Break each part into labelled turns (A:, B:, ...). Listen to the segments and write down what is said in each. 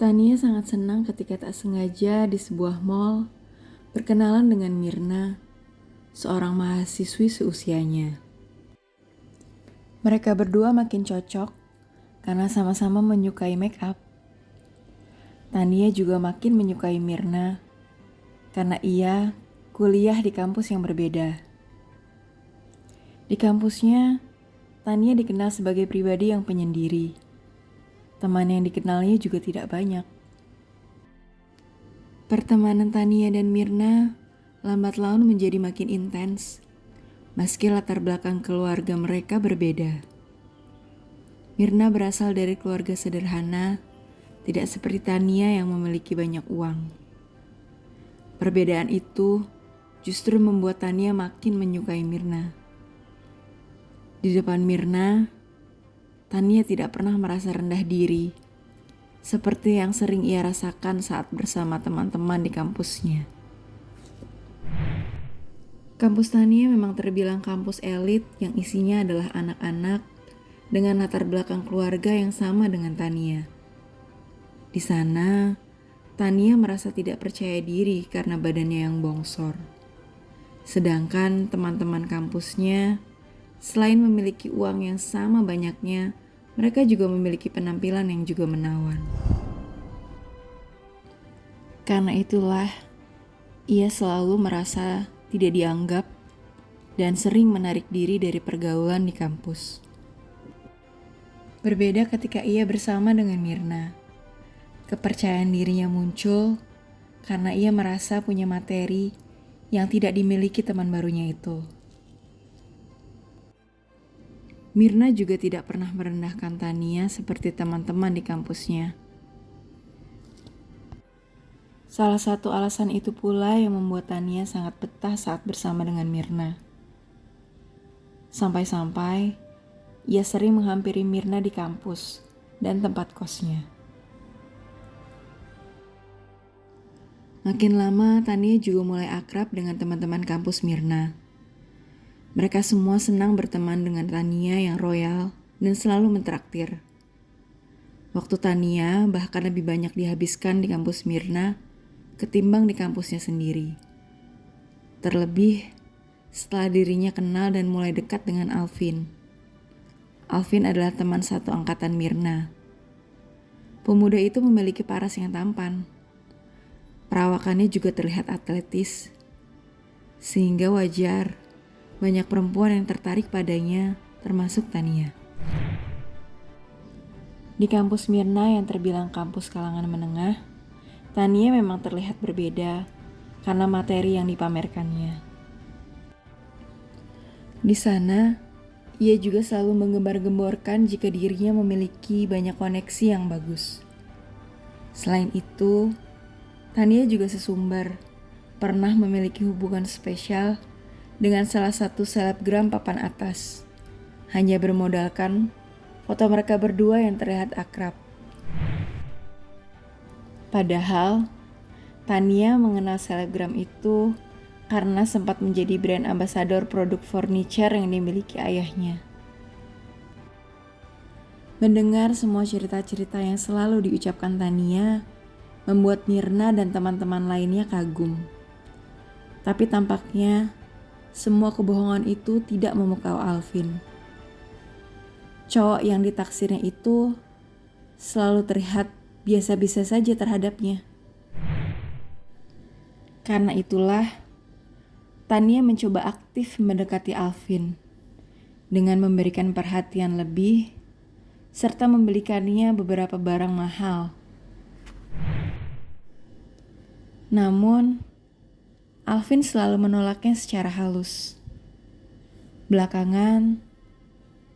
A: Tania sangat senang ketika tak sengaja di sebuah mall berkenalan dengan Mirna, seorang mahasiswi seusianya. Mereka berdua makin cocok karena sama-sama menyukai make up. Tania juga makin menyukai Mirna karena ia kuliah di kampus yang berbeda. Di kampusnya, Tania dikenal sebagai pribadi yang penyendiri. Teman yang dikenalnya juga tidak banyak. Pertemanan Tania dan Mirna lambat laun menjadi makin intens, meski latar belakang keluarga mereka berbeda. Mirna berasal dari keluarga sederhana, tidak seperti Tania yang memiliki banyak uang. Perbedaan itu justru membuat Tania makin menyukai Mirna. Di depan Mirna, Tania tidak pernah merasa rendah diri, seperti yang sering ia rasakan saat bersama teman-teman di kampusnya. Kampus Tania memang terbilang kampus elit yang isinya adalah anak-anak dengan latar belakang keluarga yang sama dengan Tania. Di sana, Tania merasa tidak percaya diri karena badannya yang bongsor. Sedangkan teman-teman kampusnya, selain memiliki uang yang sama banyaknya, mereka juga memiliki penampilan yang juga menawan. Karena itulah, ia selalu merasa tidak dianggap dan sering menarik diri dari pergaulan di kampus. Berbeda ketika ia bersama dengan Mirna. Kepercayaan dirinya muncul karena ia merasa punya materi yang tidak dimiliki teman barunya itu. Mirna juga tidak pernah merendahkan Tania seperti teman-teman di kampusnya. Salah satu alasan itu pula yang membuat Tania sangat betah saat bersama dengan Mirna. Sampai-sampai ia sering menghampiri Mirna di kampus dan tempat kosnya. Makin lama, Tania juga mulai akrab dengan teman-teman kampus Mirna. Mereka semua senang berteman dengan Tania yang royal dan selalu mentraktir. Waktu Tania bahkan lebih banyak dihabiskan di kampus Mirna ketimbang di kampusnya sendiri. Terlebih setelah dirinya kenal dan mulai dekat dengan Alvin. Alvin adalah teman satu angkatan Mirna. Pemuda itu memiliki paras yang tampan. Perawakannya juga terlihat atletis, sehingga wajar banyak perempuan yang tertarik padanya, termasuk Tania. Di kampus Mirna yang terbilang kampus kalangan menengah, Tania memang terlihat berbeda karena materi yang dipamerkannya. Di sana, ia juga selalu menggembar-gemborkan jika dirinya memiliki banyak koneksi yang bagus. Selain itu, Tania juga sesumbar pernah memiliki hubungan spesial dengan salah satu selebgram papan atas, hanya bermodalkan foto mereka berdua yang terlihat akrab. Padahal, Tania mengenal selebgram itu karena sempat menjadi brand ambasador produk furniture yang dimiliki ayahnya. Mendengar semua cerita-cerita yang selalu diucapkan Tania, membuat Mirna dan teman-teman lainnya kagum. Tapi tampaknya semua kebohongan itu tidak memukau Alvin. Cowok yang ditaksirnya itu selalu terlihat biasa-biasa saja terhadapnya. Karena itulah, Tania mencoba aktif mendekati Alvin dengan memberikan perhatian lebih serta membelikannya beberapa barang mahal. Namun, Alvin selalu menolaknya secara halus. Belakangan,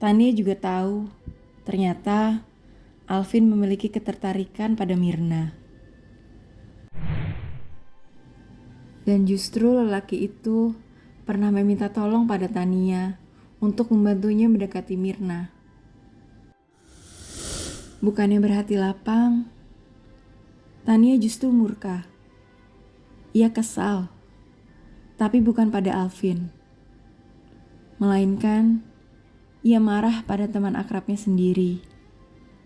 A: Tania juga tahu ternyata Alvin memiliki ketertarikan pada Mirna. Dan justru lelaki itu pernah meminta tolong pada Tania untuk membantunya mendekati Mirna. Bukannya berhati lapang, Tania justru murka. Ia kesal, tapi bukan pada Alvin. Melainkan, ia marah pada teman akrabnya sendiri,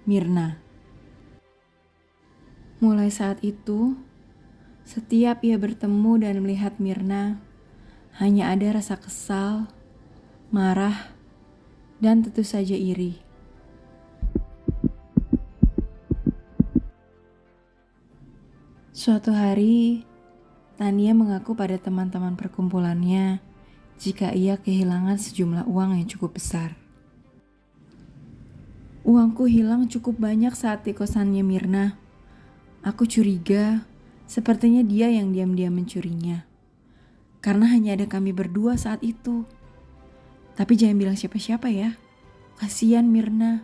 A: Mirna. Mulai saat itu, setiap ia bertemu dan melihat Mirna, hanya ada rasa kesal, marah, dan tentu saja iri. Suatu hari, Tania mengaku pada teman-teman perkumpulannya jika ia kehilangan sejumlah uang yang cukup besar. Uangku hilang cukup banyak saat di kosannya Mirna. Aku curiga, sepertinya dia yang diam-diam mencurinya. Karena hanya ada kami berdua saat itu. Tapi jangan bilang siapa-siapa ya. Kasihan Mirna.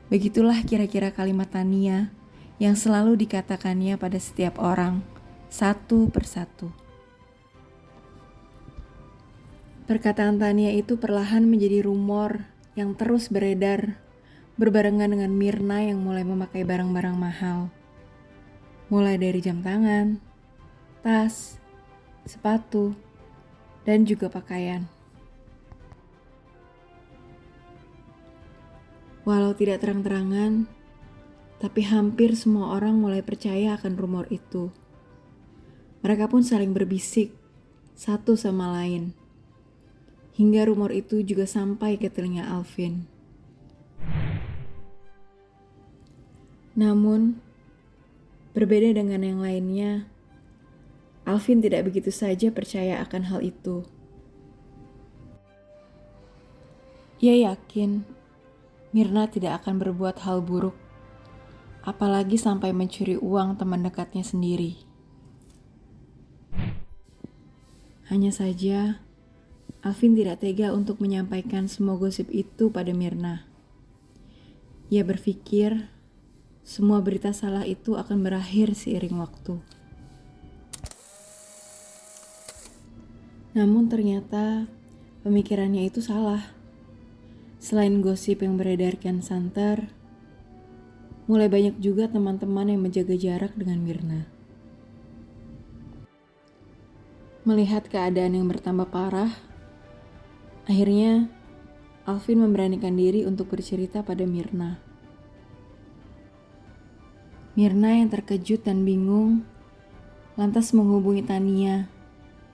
A: Begitulah kira-kira kalimat Tania yang selalu dikatakannya pada setiap orang, satu persatu. Perkataan Tania itu perlahan menjadi rumor yang terus beredar, berbarengan dengan Mirna yang mulai memakai barang-barang mahal. Mulai dari jam tangan, tas, sepatu, dan juga pakaian. Walau tidak terang-terangan, tapi hampir semua orang mulai percaya akan rumor itu. Mereka pun saling berbisik, satu sama lain. Hingga rumor itu juga sampai ke telinga Alvin. Namun, berbeda dengan yang lainnya, Alvin tidak begitu saja percaya akan hal itu. Ia yakin Mirna tidak akan berbuat hal buruk, apalagi sampai mencuri uang teman dekatnya sendiri. Hanya saja, Alvin tidak tega untuk menyampaikan semua gosip itu pada Mirna. Ia berpikir semua berita salah itu akan berakhir seiring waktu. Namun ternyata pemikirannya itu salah. Selain gosip yang beredarkan santer, mulai banyak juga teman-teman yang menjaga jarak dengan Mirna. Melihat keadaan yang bertambah parah, akhirnya Alvin memberanikan diri untuk bercerita pada Mirna. Mirna yang terkejut dan bingung, lantas menghubungi Tania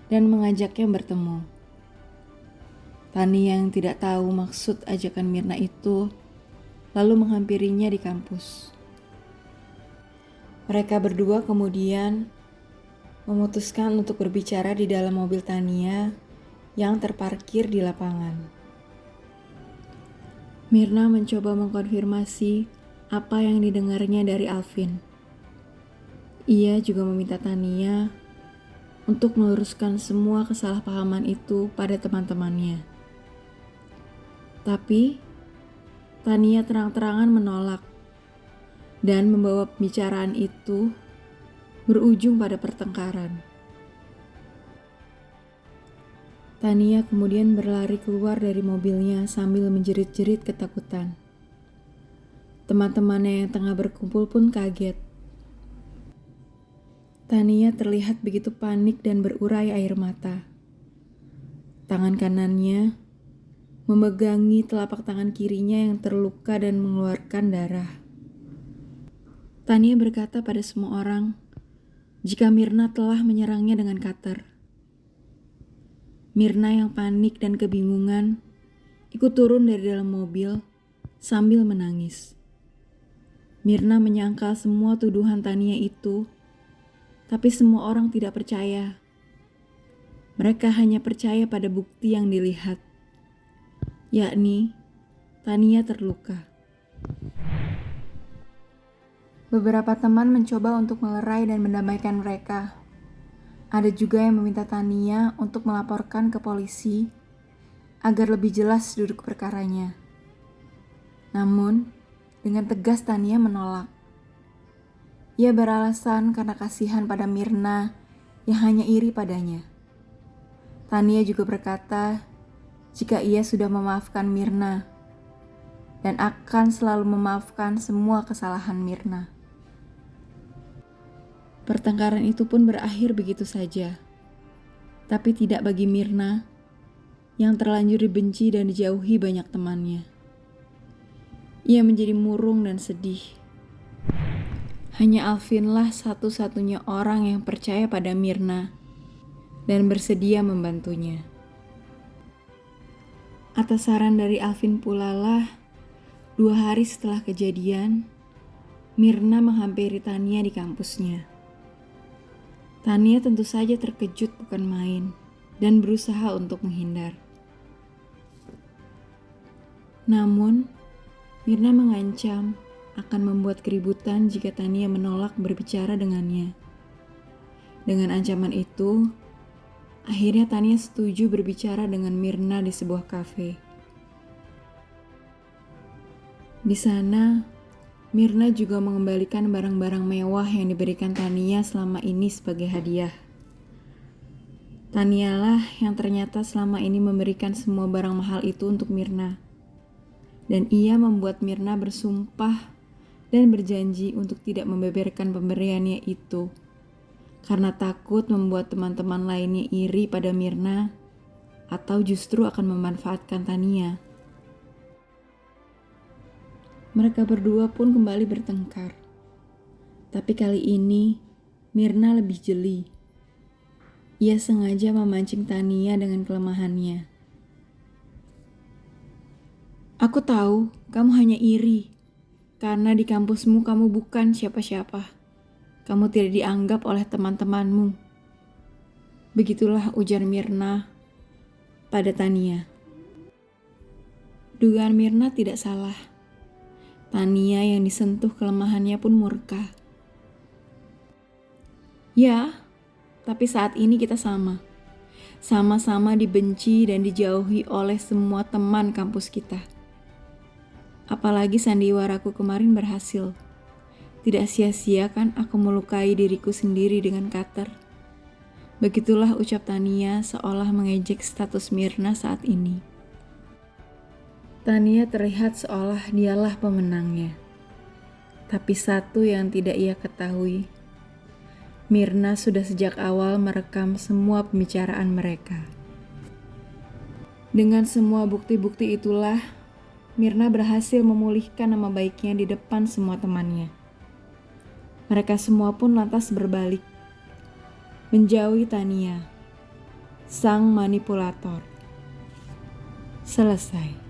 A: dan mengajaknya bertemu. Tania yang tidak tahu maksud ajakan Mirna itu, lalu menghampirinya di kampus. Mereka berdua kemudian memutuskan untuk berbicara di dalam mobil Tania yang terparkir di lapangan. Mirna mencoba mengkonfirmasi apa yang didengarnya dari Alvin. Ia juga meminta Tania untuk meluruskan semua kesalahpahaman itu pada teman-temannya. Tapi, Tania terang-terangan menolak dan membawa pembicaraan itu berujung pada pertengkaran. Tania kemudian berlari keluar dari mobilnya sambil menjerit-jerit ketakutan. Teman-temannya yang tengah berkumpul pun kaget. Tania terlihat begitu panik dan berurai air mata. Tangan kanannya memegangi telapak tangan kirinya yang terluka dan mengeluarkan darah. Tania berkata pada semua orang jika Mirna telah menyerangnya dengan cutter. Mirna yang panik dan kebingungan ikut turun dari dalam mobil sambil menangis. Mirna menyangkal semua tuduhan Tania itu, tapi semua orang tidak percaya. Mereka hanya percaya pada bukti yang dilihat, yakni Tania terluka. Beberapa teman mencoba untuk melerai dan mendamaikan mereka. Ada juga yang meminta Tania untuk melaporkan ke polisi agar lebih jelas duduk perkaranya. Namun, dengan tegas Tania menolak. Ia beralasan karena kasihan pada Mirna yang hanya iri padanya. Tania juga berkata jika ia sudah memaafkan Mirna dan akan selalu memaafkan semua kesalahan Mirna. Pertengkaran itu pun berakhir begitu saja. Tapi tidak bagi Mirna yang terlanjur dibenci dan dijauhi banyak temannya. Ia menjadi murung dan sedih. Hanya Alvinlah satu-satunya orang yang percaya pada Myrna dan bersedia membantunya. Atas saran dari Alvin pula lah, 2 hari setelah kejadian, Myrna menghampiri Tania di kampusnya. Tania tentu saja terkejut bukan main dan berusaha untuk menghindar. Namun, Myrna mengancam akan membuat keributan jika Tania menolak berbicara dengannya. Dengan ancaman itu, akhirnya Tania setuju berbicara dengan Myrna di sebuah kafe. Di sana, Myrna juga mengembalikan barang-barang mewah yang diberikan Tania selama ini sebagai hadiah. Tanialah yang ternyata selama ini memberikan semua barang mahal itu untuk Myrna. Dan ia membuat Myrna bersumpah dan berjanji untuk tidak membeberkan pemberiannya itu, karena takut membuat teman-teman lainnya iri pada Myrna atau justru akan memanfaatkan Tania. Mereka berdua pun kembali bertengkar. Tapi kali ini, Myrna lebih jeli. Ia sengaja memancing Tania dengan kelemahannya. Aku tahu kamu hanya iri, karena di kampusmu kamu bukan siapa-siapa. Kamu tidak dianggap oleh teman-temanmu. Begitulah ujar Myrna pada Tania. Dugaan Myrna tidak salah. Tania yang disentuh kelemahannya pun murka. Ya, tapi saat ini kita sama. Sama-sama dibenci dan dijauhi oleh semua teman kampus kita. Apalagi sandiwaraku kemarin berhasil. Tidak sia-sia kan aku melukai diriku sendiri dengan cutter. Begitulah ucap Tania seolah mengejek status Myrna saat ini. Tania terlihat seolah dialah pemenangnya. Tapi satu yang tidak ia ketahui, Myrna sudah sejak awal merekam semua pembicaraan mereka. Dengan semua bukti-bukti itulah, Myrna berhasil memulihkan nama baiknya di depan semua temannya. Mereka semua pun lantas berbalik, menjauhi Tania, sang manipulator. Selesai.